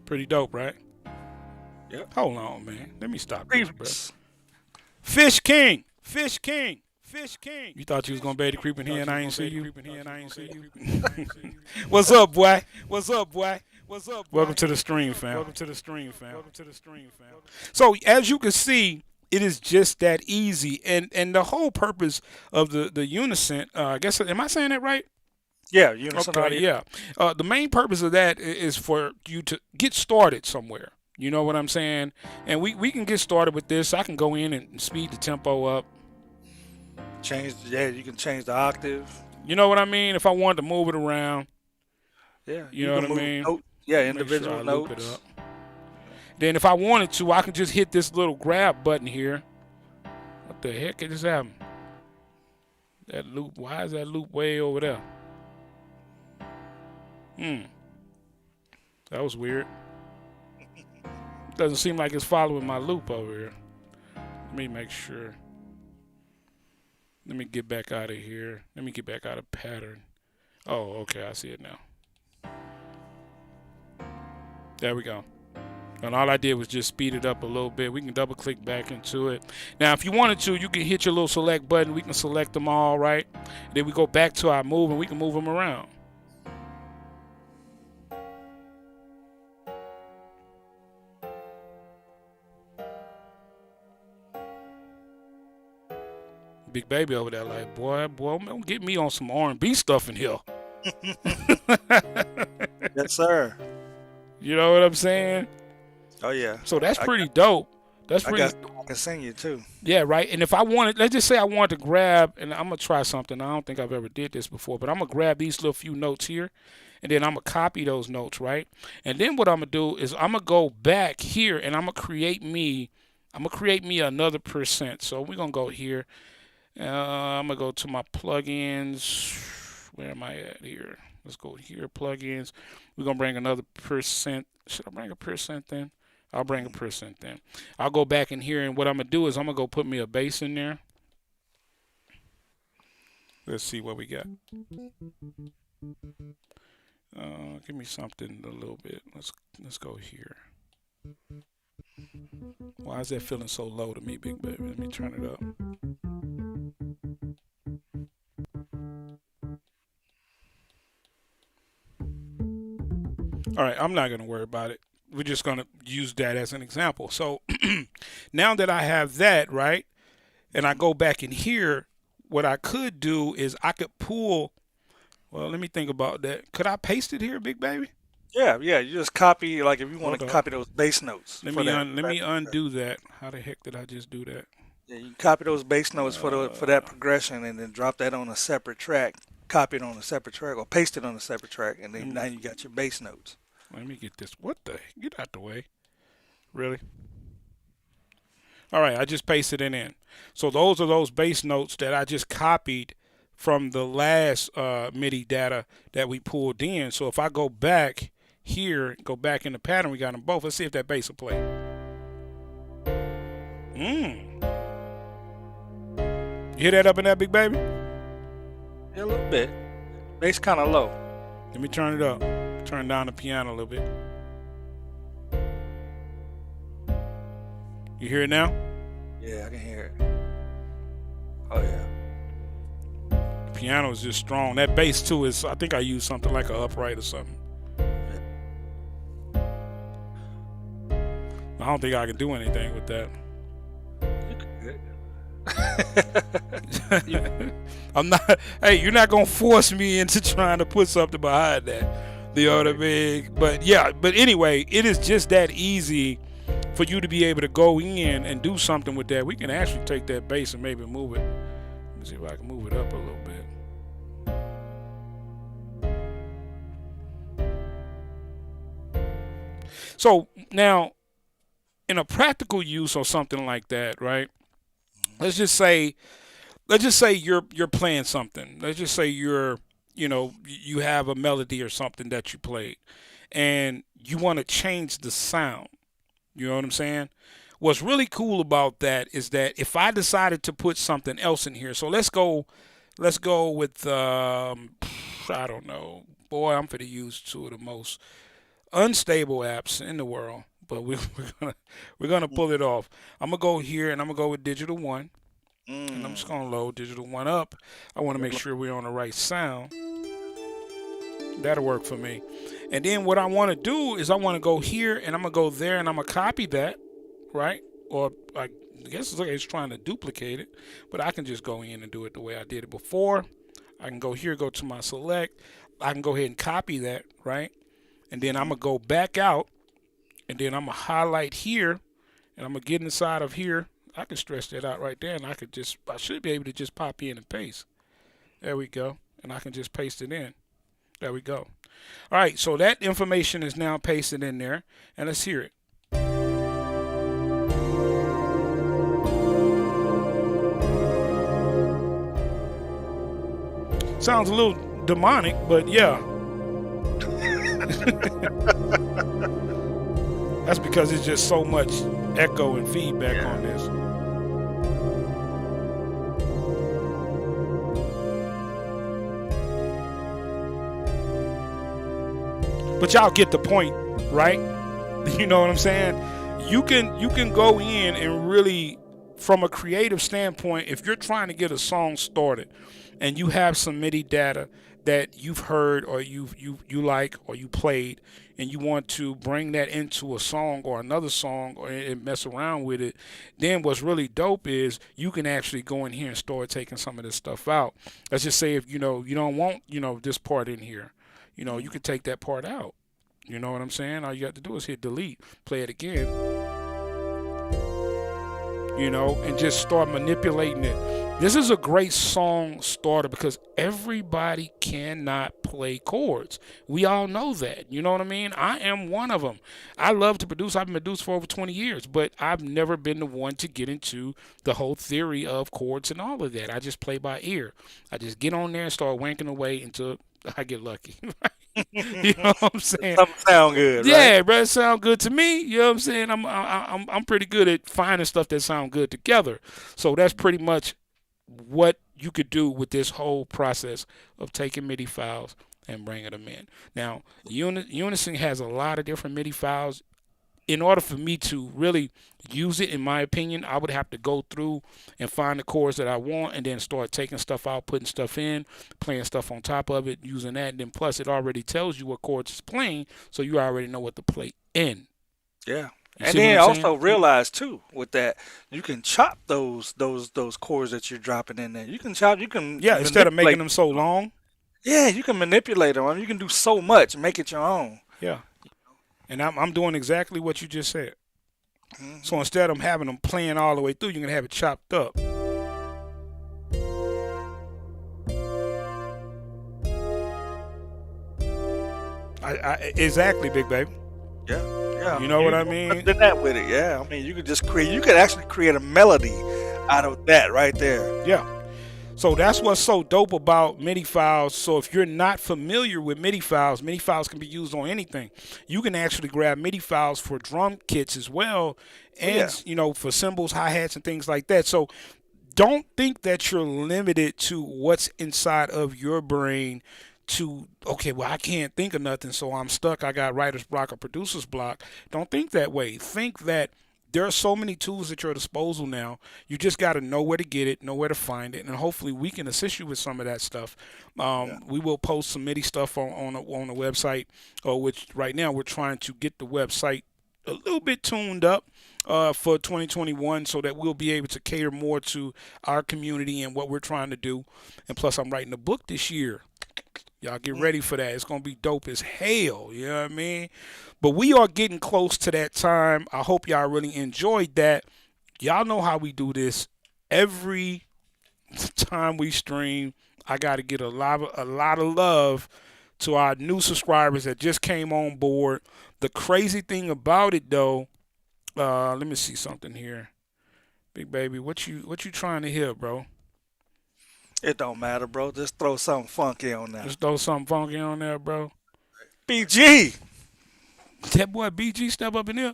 Pretty dope, right? Yep. Hold on, man. Let me stop this, bro. Fish King. Fish King. Fish King. You thought you was going to be able to creep in here and I ain't see you? What's up, boy? What's up, boy? What's up? Welcome to the stream, fam. Welcome to the stream, fam. Welcome to the stream, fam. So, as you can see, it is just that easy. And the whole purpose of the Unison, I guess, am I saying that right? Yeah, Unison audio. Yeah. The main purpose of that is for you to get started somewhere. You know what I'm saying? And we can get started with this. I can go in and speed the tempo up. You can change the octave. You know what I mean? If I wanted to move it around. Yeah. You know what I mean? Individual sure notes. Loop it up. Then if I wanted to, I can just hit this little grab button here. What the heck is happening? That loop, why is that loop way over there? That was weird. Doesn't seem like it's following my loop over here. Let me make sure. Let me get back out of here. Let me get back out of pattern. Oh, okay, I see it now. There we go. And all I did was just speed it up a little bit. We can double click back into it. Now, if you wanted to, you can hit your little select button. We can select them all, right? Then we go back to our move and we can move them around. Big baby over there like, boy, don't get me on some R&B stuff in here. Yes, sir. You know what I'm saying? Oh, yeah. So that's pretty dope. That's pretty. I can sing you, too. Yeah, right. And if I wanted, let's just say I wanted to grab, and I'm going to try something. I don't think I've ever did this before, but I'm going to grab these little few notes here, and then I'm going to copy those notes, right? And then what I'm going to do is I'm going to go back here, and I'm going to create me another percent. So we're going to go here. I'm going to go to my plugins. Where am I at here? Let's go here, plugins. We're going to bring another percent. Should I bring a percent then? I'll bring a percent then. I'll go back in here, and what I'm going to do is I'm going to go put me a bass in there. Let's see what we got. Give me something a little bit. Let's go here. Why is that feeling so low to me, big baby? Let me turn it up. All right, I'm not going to worry about it. We're just going to use that as an example. So now that I have that, right, and I go back in here, what I could do is I could pull, well, let me think about that. Could I paste it here, big baby? Yeah. You just copy, like if you want to copy those bass notes. Let me undo that. How the heck did I just do that? Yeah, you copy those bass notes for that progression and then drop that on a separate track, copy it on a separate track, or paste it on a separate track, and then now you got your bass notes. Let me get this. What the? Get out the way. Really? All right, I just pasted it in. So those are those bass notes that I just copied from the last MIDI data that we pulled in. So if I go back here, go back in the pattern, we got them both. Let's see if that bass will play. You hear that up in that, big baby? Yeah, a little bit. Bass kind of low. Let me turn it up. Turn down the piano a little bit. You hear it now? Yeah, I can hear it. Oh, yeah. The piano is just strong. That bass, too, is, I think I used something like an upright or something. I don't think I can do anything with that. I'm not. Hey, you're not gonna force me into trying to put something behind that. You know what I mean? But yeah. But anyway, it is just that easy for you to be able to go in and do something with that, we can actually take that bass and maybe move it. Let me see if I can move it up a little bit. So now, in a practical use or something like that, right? Let's just say you're playing something. Let's just say you have a melody or something that you played, and you want to change the sound. You know what I'm saying? What's really cool about that is that if I decided to put something else in here, so let's go with I don't know, boy, I'm gonna use two of the most unstable apps in the world, but we're gonna pull it off. I'm gonna go here and I'm gonna go with Digital One, and I'm just gonna load Digital One up. I want to make sure we're on the right sound. That'll work for me. And then what I want to do is I want to go here and I'm gonna go there and I'm gonna copy that, right? Or I guess it's trying to duplicate it, but I can just go in and do it the way I did it before. I can go here, go to my select. I can go ahead and copy that, right? And then I'm gonna go back out, and then I'm gonna highlight here, and I'm gonna get inside of here. I can stretch that out right there, and I should be able to just pop in and paste. There we go, and I can just paste it in. There we go. All right, so that information is now pasted in there, and let's hear it. Sounds a little demonic, but yeah. That's because it's just so much echo and feedback on this. But y'all get the point, right? You know what I'm saying? You can go in and really, from a creative standpoint, if you're trying to get a song started and you have some MIDI data that you've heard or you like or you played, and you want to bring that into a song or another song and mess around with it, then what's really dope is you can actually go in here and start taking some of this stuff out. Let's just say if you don't want this part in here, you could take that part out. You know what I'm saying? All you got to do is hit delete, play it again, and just start manipulating it. This is a great song starter because everybody cannot play chords. We all know that. You know what I mean? I am one of them. I love to produce. I've been produced for over 20 years, but I've never been the one to get into the whole theory of chords and all of that. I just play by ear. I just get on there and start wanking away until I get lucky. You know what I'm saying? Something sound good, right? Yeah, bro, it sound good to me. You know what I'm saying? I'm pretty good at finding stuff that sound good together. So that's pretty much what you could do with this whole process of taking MIDI files and bringing them in. Now, Unison has a lot of different MIDI files. In order for me to really use it, in my opinion, I would have to go through and find the chords that I want and then start taking stuff out, putting stuff in, playing stuff on top of it, using that. And then plus it already tells you what chords it's playing, so you already know what to play in. Yeah. And then also realize too with that you can chop those chords that you're dropping in there. You can instead of making them so long. Yeah, you can manipulate them. I mean, you can do so much, make it your own. Yeah. And I'm doing exactly what you just said. Mm-hmm. So instead of having them playing all the way through, you're gonna have it chopped up. Exactly, big baby. Yeah. You know what I mean? Did that with it, yeah. I mean, you could actually create a melody out of that right there. Yeah. So that's what's so dope about MIDI files. So if you're not familiar with MIDI files can be used on anything. You can actually grab MIDI files for drum kits as well, and for cymbals, hi-hats, and things like that. So don't think that you're limited to what's inside of your brain to, okay, well, I can't think of nothing, so I'm stuck. I got writer's block or producer's block. Don't think that way. Think that there are so many tools at your disposal now. You just got to know where to get it, know where to find it, and hopefully we can assist you with some of that stuff. We will post some MIDI stuff on the website, which right now we're trying to get the website a little bit tuned up for 2021 so that we'll be able to cater more to our community and what we're trying to do. And plus, I'm writing a book this year. Y'all get ready for that. It's going to be dope as hell. You know what I mean? But we are getting close to that time. I hope y'all really enjoyed that. Y'all know how we do this. Every time we stream, I got to get a lot of love to our new subscribers that just came on board. The crazy thing about it, though, let me see something here. Big baby, what you trying to hear, bro? It don't matter, bro. Just throw something funky on there. Just throw something funky on there, bro. BG. That boy BG step up in here.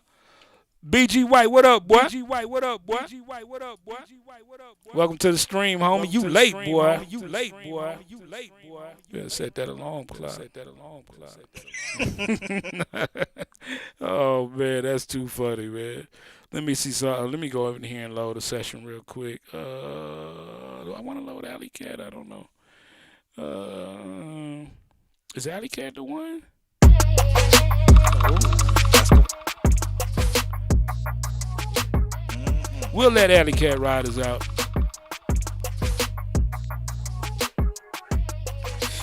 BG White, what up, boy? BG White, what up, boy? BG White, what up, boy? BG White, what up, boy? Welcome to the stream, homie. You late, boy. You late, boy. You late, boy. Yeah, set that alarm clock. Set that alarm clock. Oh man, that's too funny, man. Let me see something. Let me go over here and load a session real quick. Do I want to load Alley Cat? I don't know. Is Alley Cat the one? Oh, that's cool. We'll let Alley Cat Riders out.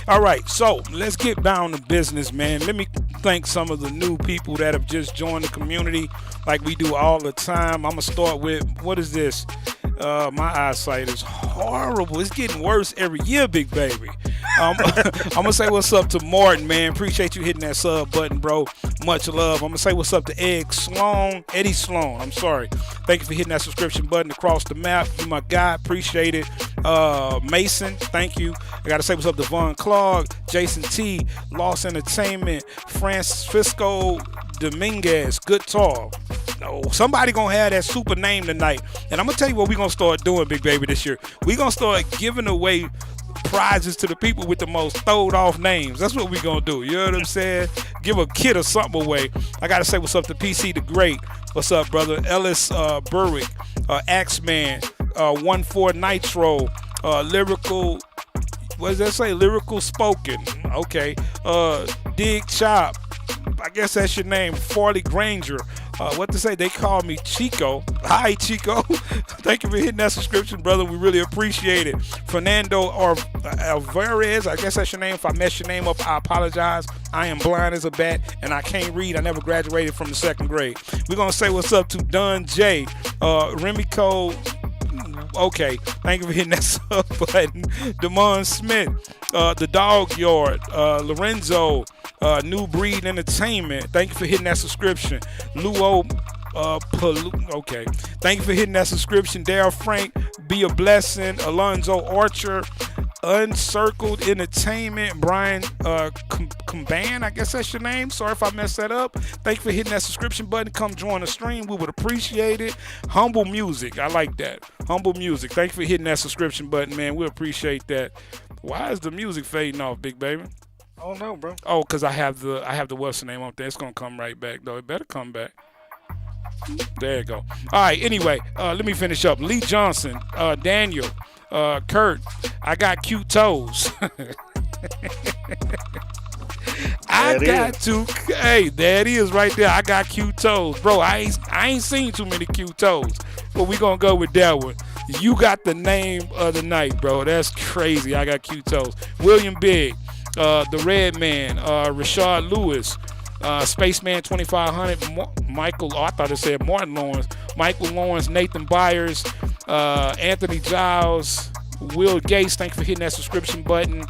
All right, so let's get down to business, man. Let me thank some of the new people that have just joined the community like we do all the time. I'm going to start with, what is this? My eyesight is horrible. It's getting worse every year, big baby. I'm going to say what's up to Martin, man. Appreciate you hitting that sub button, bro. Much love. I'm going to say what's up to Eddie Sloan. I'm sorry. Thank you for hitting that subscription button across the map. You my guy. Appreciate it. Mason, thank you. I got to say what's up to Von Clark, Jason T, Lost Entertainment, Francisco Dominguez, Good Talk. No, somebody gonna have that super name tonight. And I'm gonna tell you what we're gonna start doing, big baby, this year. We're gonna start giving away prizes to the people with the most throwed off names. That's what we're gonna do. You know what I'm saying? Give a kid or something away. I gotta say what's up to PC the Great. What's up, brother? Ellis Berwick, Axeman, 1-4 Nitro, Lyrical. What does that say? Lyrical Spoken. Okay. Dig Chop. I guess that's your name. Farley Granger. What to say? They call me Chico. Hi, Chico. Thank you for hitting that subscription, brother. We really appreciate it. Fernando Alvarez. I guess that's your name. If I mess your name up, I apologize. I am blind as a bat, and I can't read. I never graduated from the 2nd grade. We're going to say what's up to Don J. Remiko. Okay, thank you for hitting that sub button. Damon Smith, The Dog Yard, Lorenzo, New Breed Entertainment. Thank you for hitting that subscription. Luo, okay. Thank you for hitting that subscription. Daryl Frank, Be a Blessing, Alonzo Archer, Uncircled Entertainment, Brian Kumban, I guess that's your name. Sorry if I messed that up. Thank you for hitting that subscription button. Come join the stream. We would appreciate it. Humble Music, I like that. Humble Music. Thank you for hitting that subscription button, man. We appreciate that. Why is the music fading off, big baby? Oh no, bro. Oh, because I have the what's the name up there. It's gonna come right back though. It better come back. There you go. All right. Anyway, let me finish up. Lee Johnson, Daniel, Kurt. I got cute toes. Hey, there it is right there. I got cute toes, bro. I ain't seen too many cute toes, but we gonna go with that one. You got the name of the night, bro. That's crazy. I got cute toes. William Big, the Red Man, Rashard Lewis, Spaceman 2500, Michael. Oh, I thought it said Martin Lawrence. Michael Lawrence, Nathan Byers, Anthony Giles, Will Gates. Thanks for hitting that subscription button.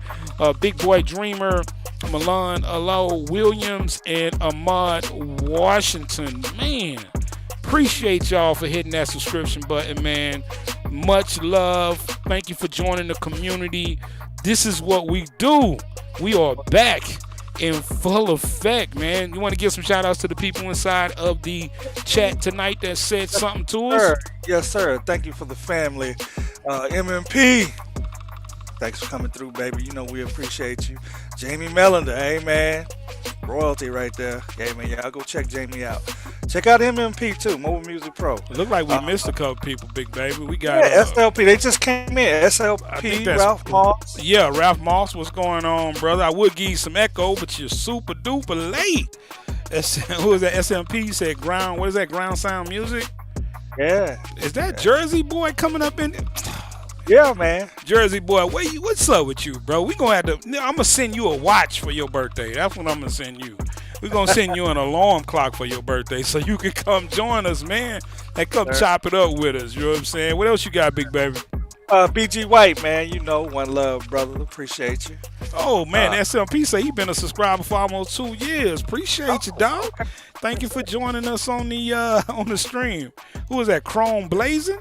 Big Boy Dreamer, Milan Alo Williams, and Ahmad Washington. Man, appreciate y'all for hitting that subscription button, man. Much love. Thank you for joining the community. This is what we do. We are back in full effect, man. You want to give some shout outs to the people inside of the chat tonight that said something to us? Yes, sir. Thank you for the family. MMP. Thanks for coming through, baby. You know we appreciate you. Jamie Melander, hey man. Royalty right there. Hey man, y'all go check Jamie out. Check out MMP too, Mobile Music Pro. It look like we missed a couple people, big baby. We got SLP. They just came in. SLP, Ralph Moss. Yeah, Ralph Moss. What's going on, brother? I would give you some echo, but you're super duper late. Who is that? SMP said ground. What is that? Ground Sound Music. Yeah. Is that Jersey boy coming up in? Yeah, man. Jersey boy, what's up with you, bro? We gonna have to. I'm gonna send you a watch for your birthday. That's what I'm gonna send you. We're gonna send you an alarm clock for your birthday so you can come join us, man, and come chop it up with us. You know what I'm saying? What else you got, big baby? BG White, man. You know, one love, brother. Appreciate you. Oh man, SMP say he been a subscriber for almost 2 years. Appreciate you, dog. Thank you for joining us on the stream. Who was that? Chrome Blazing?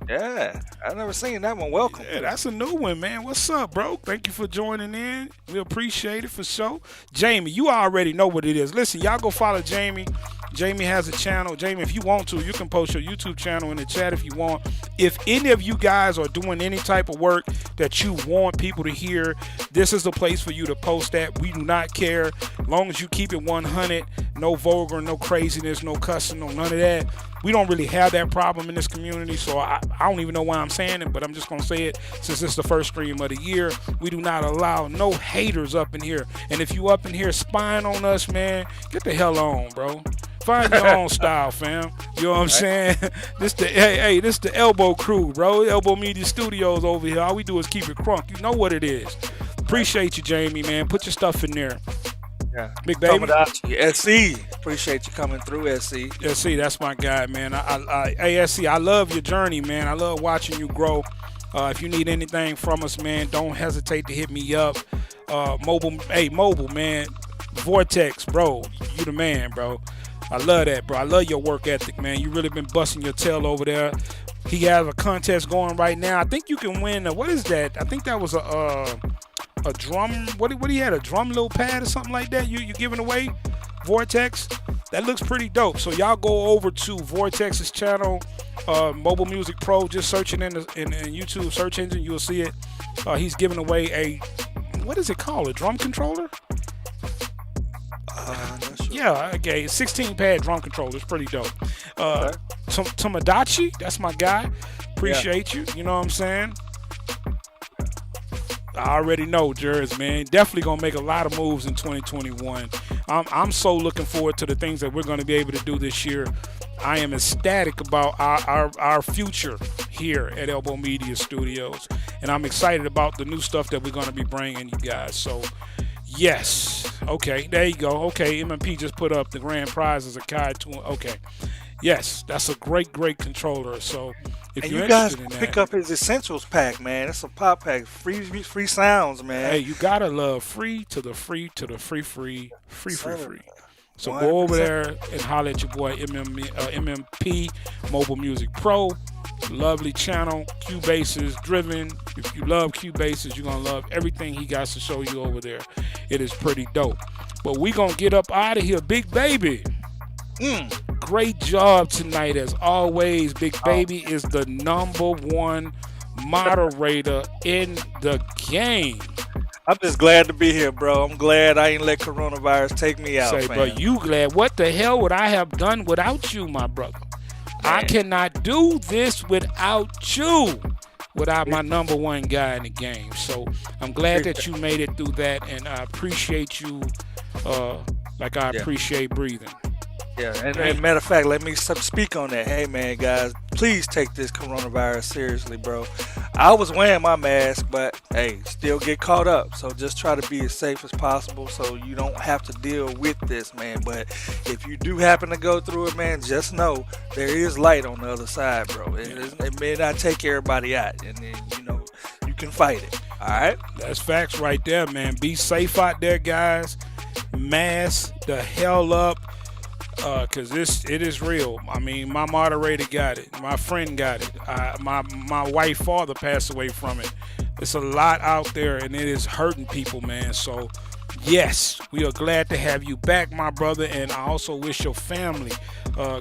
Yeah, I've never seen that one. Welcome. Yeah, that's a new one, man. What's up, bro? Thank you for joining in. We appreciate it for sure. Jamie, you already know what it is. Listen, y'all go follow Jamie. Jamie has a channel. Jamie, if you want to, you can post your YouTube channel in the chat if you want. If any of you guys are doing any type of work that you want people to hear, this is the place for you to post that. We do not care. As long as you keep it 100, no vulgar, no craziness, no cussing, no none of that. We don't really have that problem in this community, so I don't even know why I'm saying it, but I'm just going to say it since it's the first stream of the year. We do not allow no haters up in here. And if you up in here spying on us, man, get the hell on, bro. Find your own style, fam. You know what I'm saying? This the Elbow crew, bro. Elbow Media Studios over here. All we do is keep it crunk. You know what it is. Appreciate you, Jamie, man. Put your stuff in there. Yeah. Big baby. SC. Appreciate you coming through, SC. SC, that's my guy, man. Hey, SC, I love your journey, man. I love watching you grow. If you need anything from us, man, don't hesitate to hit me up. Mobile, man. Vortex, bro. You the man, bro. I love that, bro. I love your work ethic, man. You really been busting your tail over there. He has a contest going right now. I think you can win. What is that? I think that was a drum. What he had, a drum little pad or something like that? You giving away, Vortex? That looks pretty dope. So y'all go over to Vortex's channel, Mobile Music Pro. Just searching in YouTube search engine, you'll see it. He's giving away what is it called? A drum controller? Not sure. Yeah, okay. 16 pad drum controller. It's pretty dope. Tomodachi, that's my guy. Appreciate you. You know what I'm saying? I already know, Jers, man. Definitely gonna make a lot of moves in 2021. I'm so looking forward to the things that we're gonna be able to do this year. I am ecstatic about our future here at Elbow Media Studios, and I'm excited about the new stuff that we're gonna be bringing you guys. So, yes, okay, there you go. Okay, MMP just put up the grand prize as a Kai 2. Okay, yes, that's a great controller. So. If you guys pick up his Essentials pack, man. It's a pop pack, free sounds, man. Hey, you gotta love free to the free. So 100%. go over there and holler at your boy MMP Mobile Music Pro. Lovely channel, Cubasis driven. If you love Cubasis, you're gonna love everything he got to show you over there. It is pretty dope. But we gonna get up out of here, big baby. Great job tonight, as always. Big Baby is the #1 moderator in the game. I'm just glad to be here, bro. I'm glad I ain't let coronavirus take me out, Say, man. bro, you glad? What the hell would I have done without you, my brother? Man. I cannot do this without you, without my #1 guy in the game. So I'm glad that you made it through that, and I appreciate you like I appreciate breathing. Yeah, and matter of fact, let me speak on that. Hey, man, guys, please take this coronavirus seriously, bro. I was wearing my mask, but, hey, still get caught up. So just try to be as safe as possible so you don't have to deal with this, man. But if you do happen to go through it, man, just know there is light on the other side, bro. It may not take everybody out, and then, you can fight it, all right? That's facts right there, man. Be safe out there, guys. Mask the hell up. Cause it is real. I mean, my moderator got it. My friend got it. My wife's father passed away from it. It's a lot out there, and it is hurting people, man. So, yes, we are glad to have you back, my brother. And I also wish your family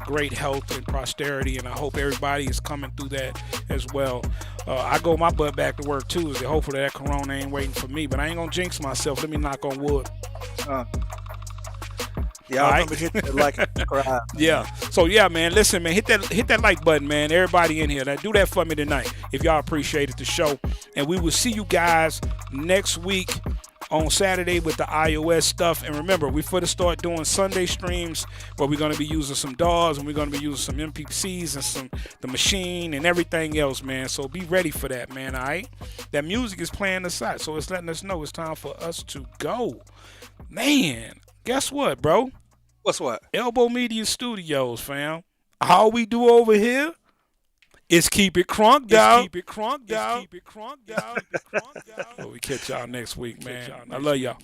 great health and prosperity, and I hope everybody is coming through that as well. I go my butt back to work Tuesday. Hopefully that corona ain't waiting for me, but I ain't gonna jinx myself. Let me knock on wood. Yeah, I remember hitting the like and subscribe. Yeah. So yeah, man. Listen, man. Hit that like button, man. Everybody in here. Now do that for me tonight if y'all appreciated the show. And we will see you guys next week. on Saturday with the iOS stuff. And remember, we're for to start doing Sunday streams where we're going to be using some DAWs and we're going to be using some MPCs and the machine and everything else, man. So be ready for that, man, all right? That music is playing aside, so it's letting us know it's time for us to go. Man, guess what, bro? What's what? Elbow Media Studios, fam. All we do over here is keep it crunked out. Keep it crunked out. Keep it crunked out. Well, we catch y'all next week, man. I love y'all.